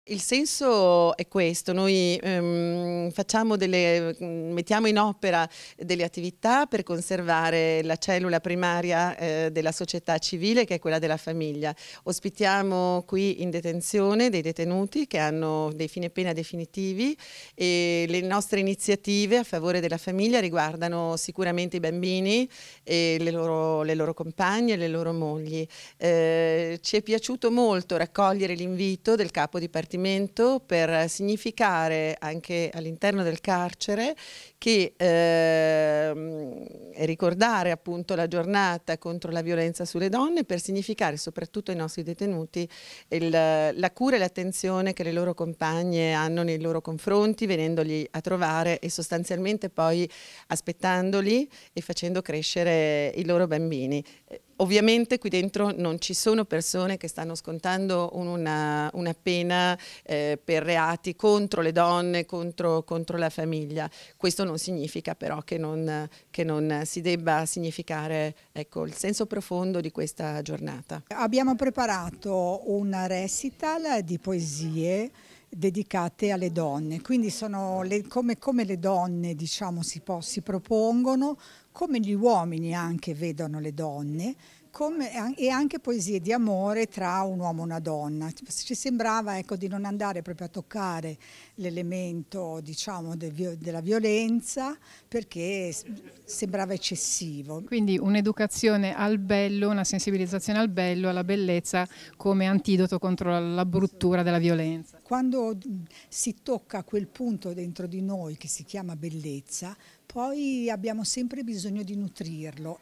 Il senso è questo: noi mettiamo in opera delle attività per conservare la cellula primaria della società civile, che è quella della famiglia. Ospitiamo qui in detenzione dei detenuti che hanno dei fine pena definitivi, e le nostre iniziative a favore della famiglia riguardano sicuramente i bambini e le loro compagne e le loro mogli. Ci è piaciuto molto raccogliere l'invito del capo dipartimento per significare anche all'interno del carcere che ricordare appunto la giornata contro la violenza sulle donne, per significare soprattutto ai nostri detenuti la cura e l'attenzione che le loro compagne hanno nei loro confronti, venendoli a trovare e sostanzialmente poi aspettandoli e facendo crescere i loro bambini. Ovviamente qui dentro non ci sono persone che stanno scontando una pena per reati contro le donne, contro la famiglia. Questo non significa però che non si debba significare, ecco, il senso profondo di questa giornata. Abbiamo preparato un recital di poesie dedicate alle donne, quindi sono come le donne, diciamo, si propongono, come gli uomini anche vedono le donne, e anche poesie di amore tra un uomo e una donna. Ci sembrava, ecco, di non andare proprio a toccare l'elemento, diciamo, della violenza, perché sembrava eccessivo. Quindi un'educazione al bello, una sensibilizzazione al bello, alla bellezza come antidoto contro la bruttura della violenza. Quando si tocca quel punto dentro di noi che si chiama bellezza, poi abbiamo sempre bisogno di nutrirlo.